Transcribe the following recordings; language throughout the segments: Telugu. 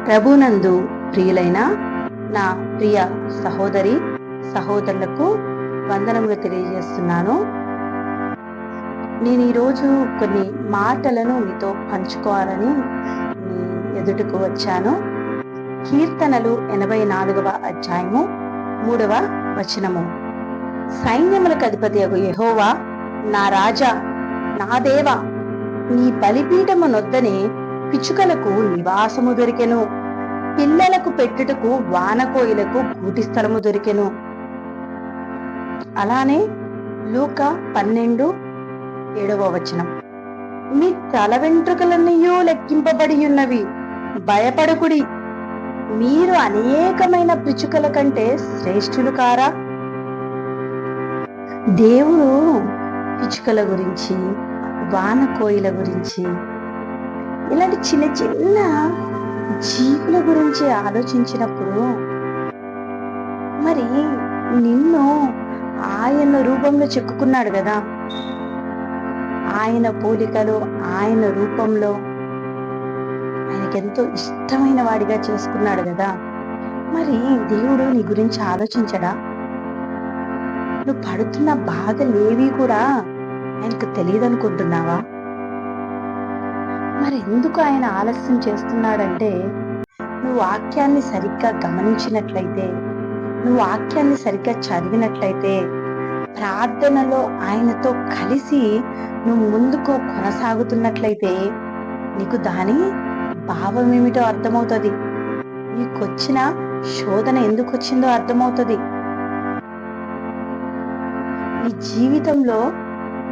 ప్రభునందు ప్రియులైన నా ప్రియ సహోదరి సహోదరులకు వందనములు తెలియజేస్తున్నాను. నేను ఈరోజు కొన్ని మాటలను మీతో పంచుకోవాలని మీ ఎదుటకు వచ్చాను. కీర్తనలు 84వ అధ్యాయము 3వ వచనము. సైన్యములకు అధిపతి యెహోవా, నా రాజా, నా దేవా, నీ బలిపీఠము నొద్దనే పిచ్చుకలకు నివాసము దొరికెను, పిల్లలకు పెట్టుటకు వానకోయిలకు గూటి స్థలము దొరికెను. అలానే లూకా 12:7వ వచనం. మీ తల వెంట్రుకలన్నయూ లెక్కింపబడి ఉన్నవి, భయపడకుడి, మీరు అనేకమైన పిచ్చుకల కంటే శ్రేష్ఠులు కారా. దేవుడు పిచ్చుకల గురించి, వానకోయిల గురించి, ఇలాంటి చిన్న చిన్న జీవుల గురించి ఆలోచించినప్పుడు మరి నిన్ను ఆయన రూపంలో చెక్కుకున్నాడు కదా, ఆయన పోలికలో, ఆయన రూపంలో ఆయనకెంతో ఇష్టమైన వాడిగా చేసుకున్నాడు కదా. మరి దేవుడు నీ గురించి ఆలోచించడా? నువ్వు పడుతున్న బాధలేవి కూడా ఆయనకు తెలియదు అనుకుంటున్నావా? మరి ఎందుకు ఆయన ఆలస్యం చేస్తున్నాడంటే, నువ్వు వాక్యాన్ని సరిగ్గా గమనించినట్లయితే, నువ్వు వాక్యాన్ని సరిగ్గా చదివినట్లయితే, ప్రార్థనలో ఆయనతో కలిసి నువ్వు ముందుకు కొనసాగుతున్నట్లయితే నీకు దాని భావం ఏమిటో అర్థమవుతుంది. నీకొచ్చిన శోధన ఎందుకు వచ్చిందో అర్థమవుతుంది. నీ జీవితంలో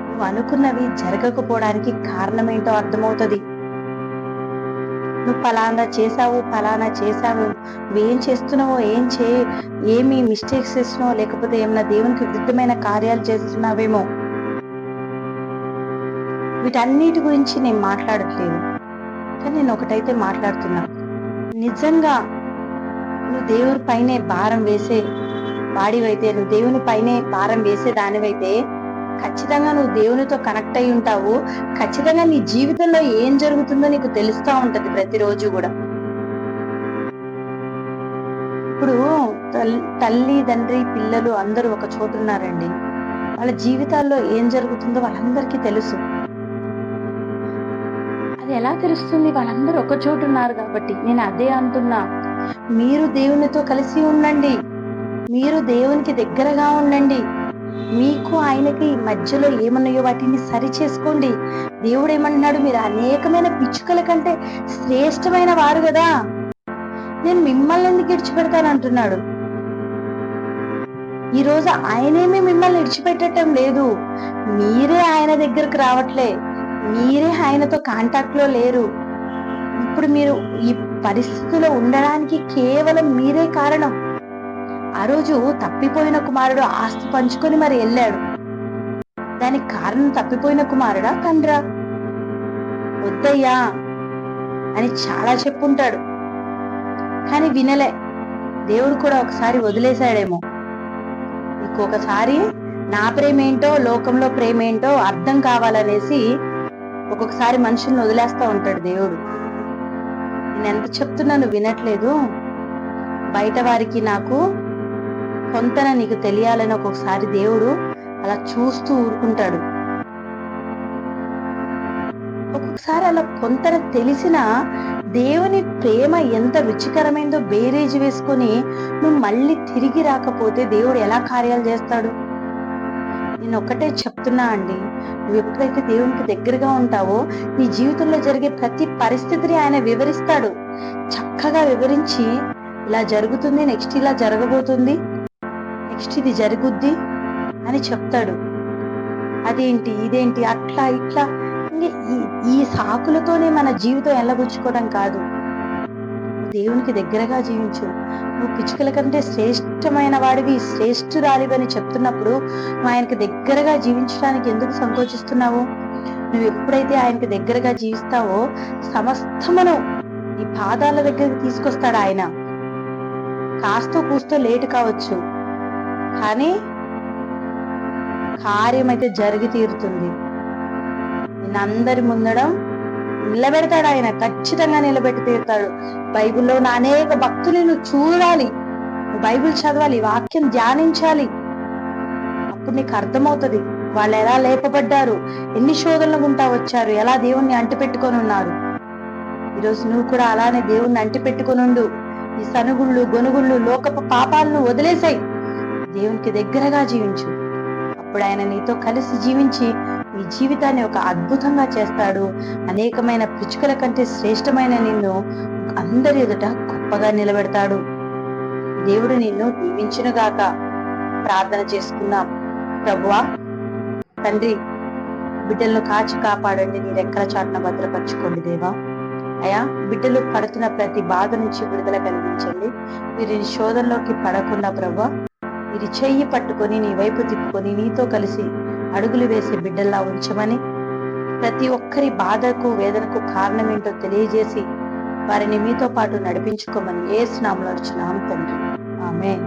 నువ్వు అనుకున్నవి జరగకపోవడానికి కారణమేంటో అర్థమవుతుంది. నువ్వు ఫలానా చేసావు, నువ్వేం చేస్తున్నావో, ఏమి మిస్టేక్స్ చేస్తున్నావో, లేకపోతే ఏమైనా దేవునికి విరుద్ధమైన కార్యాలు చేస్తున్నావేమో. వీటన్నిటి గురించి నేను మాట్లాడట్లేదు, కానీ నేను ఒకటైతే మాట్లాడుతున్నా. నిజంగా నువ్వు దేవుని పైనే భారం వేసే వాడివైతే, నువ్వు దేవుని పైనే భారం వేసే దానివైతే ఖచ్చితంగా నువ్వు దేవునితో కనెక్ట్ అయి ఉంటావు. ఖచ్చితంగా నీ జీవితంలో ఏం జరుగుతుందో నీకు తెలుస్తూ ఉంటది ప్రతిరోజు కూడా. ఇప్పుడు తల్లి, తండ్రి, పిల్లలు అందరూ ఒక చోటు ఉన్నారండి. వాళ్ళ జీవితాల్లో ఏం జరుగుతుందో వాళ్ళందరికీ తెలుసు. అది ఎలా తెలుస్తుంది? వాళ్ళందరూ ఒక చోటు ఉన్నారు కాబట్టి. నేను అదే అంటున్నా, మీరు దేవునితో కలిసి ఉండండి, మీరు దేవునికి దగ్గరగా ఉండండి. మీకు ఆయనకి మధ్యలో ఏమన్నాయో వాటిని సరి చేసుకోండి. దేవుడు ఏమంటున్నాడు? మీరు అనేకమైన పిచ్చుకల కంటే శ్రేష్టమైన వారు కదా, నేను మిమ్మల్ని ఎందుకు విడిచిపెడతాను అంటున్నాడు. ఈరోజు ఆయనేమి మిమ్మల్ని విడిచిపెట్టడం లేదు, మీరే ఆయన దగ్గరకు రావట్లే, మీరే ఆయనతో కాంటాక్ట్ లో లేరు. ఇప్పుడు మీరు ఈ పరిస్థితిలో ఉండడానికి కేవలం మీరే కారణం. ఆ రోజు తప్పిపోయిన కుమారుడు ఆస్తి పంచుకొని మరి వెళ్ళాడు. దానికి కారణం తప్పిపోయిన కుమారుడా, తండ్రా? వద్దయ్యా అని చాలా చెప్పుంటాడు, కానీ వినలే. దేవుడు కూడా ఒకసారి వదిలేశాడేమో. ఇంకొకసారి నా ప్రేమేంటో, లోకంలో ప్రేమేంటో అర్థం కావాలనేసి ఒక్కొక్కసారి మనుషుల్ని వదిలేస్తా ఉంటాడు దేవుడు. నేను ఎంత చెప్తున్నా నువ్వు వినట్లేదు. బయట వారికి నాకు కొంతన నీకు తెలియాలని ఒక్కొక్కసారి దేవుడు అలా చూస్తూ ఊరుకుంటాడు. ఒక్కొక్కసారి అలా కొంతన తెలిసిన దేవుని ప్రేమ ఎంత రుచికరమైందో బేరేజ్ వేసుకొని నువ్వు మళ్ళీ తిరిగి రాకపోతే దేవుడు ఎలా కార్యాలు చేస్తాడు? నేను ఒక్కటే చెప్తున్నా అండి, నువ్వు ఎప్పుడైతే దేవునికి దగ్గరగా ఉంటావో నీ జీవితంలో జరిగే ప్రతి పరిస్థితిని ఆయన వివరిస్తాడు. చక్కగా వివరించి, ఇలా జరుగుతుంది, నెక్స్ట్ ఇలా జరగబోతుంది, నెక్స్ట్ ఇది జరుగుద్ది అని చెప్తాడు. అదేంటి, ఇదేంటి, అట్లా ఇట్లా ఈ సాకులతోనే మన జీవితం ఎల్లబుచ్చుకోవడం కాదు. దేవునికి దగ్గరగా జీవించు. నువ్వు పిచ్చుకల కంటే శ్రేష్టమైన వాడివి, శ్రేష్ఠురాలివి అని చెప్తున్నప్పుడు నువ్వు ఆయనకి దగ్గరగా జీవించడానికి ఎందుకు సంకోచిస్తున్నావు? నువ్వు ఎప్పుడైతే ఆయనకి దగ్గరగా జీవిస్తావో సమస్తమును ఈ పాదాల దగ్గరికి తీసుకొస్తాడు ఆయన. కాస్తో కూస్తో లేటు కావచ్చు, కానీ కార్యం అయితే జరిగి తీరుతుంది. నిన్నందరి ముందడం నిలబెడతాడు. ఆయన ఖచ్చితంగా నిలబెట్టి తీరుతాడు. బైబిల్లో ఉన్న అనేక భక్తులను నువ్వు చూడాలి, బైబిల్ చదవాలి, వాక్యం ధ్యానించాలి. అప్పుడు నీకు అర్థమవుతుంది వాళ్ళు ఎలా లేపబడ్డారు, ఎన్ని శోధనలు గుంటా వచ్చారు, ఎలా దేవుణ్ణి అంటిపెట్టుకొని ఉన్నారు. ఈరోజు నువ్వు కూడా అలానే దేవుణ్ణి అంటిపెట్టుకొని ఉండు. ఈ సనుగుళ్ళు గొనుగుళ్ళు లోకపు పాపాలను వదిలేసాయి, దేవునికి దగ్గరగా జీవించు. అప్పుడు ఆయన నీతో కలిసి జీవించి నీ జీవితాన్ని ఒక అద్భుతంగా చేస్తాడు. అనేకమైన పిచ్చుకల కంటే శ్రేష్టమైన నిన్ను అందరి ఎదుట గొప్పగా నిలబెడతాడు. దేవుడు నిన్ను దీవించునుగాక. ప్రార్థన చేసుకుందాం. ప్రభువా తండ్రి, బిడ్డలను కాచి కాపాడండి, నీ రెక్కల చాటున భద్రపరచుకోండి దేవా. అయా, బిడ్డలు పడుతున్న ప్రతి బాధ నుంచి విడుదల కలిగించండి. వీరి శోధనలోకి పడకుండా ప్రభువా, వీరి చెయ్యి పట్టుకొని నీ వైపు తిప్పుకొని నీతో కలిసి అడుగులు వేసే బిడ్డల్లా ఉంచమని, ప్రతి ఒక్కరి బాధకు వేదనకు కారణం ఏంటో తెలియజేసి వారిని మీతో పాటు నడిపించుకోమని యేసు నామములో అడుగుచున్నాము తండ్రి. ఆమేన్.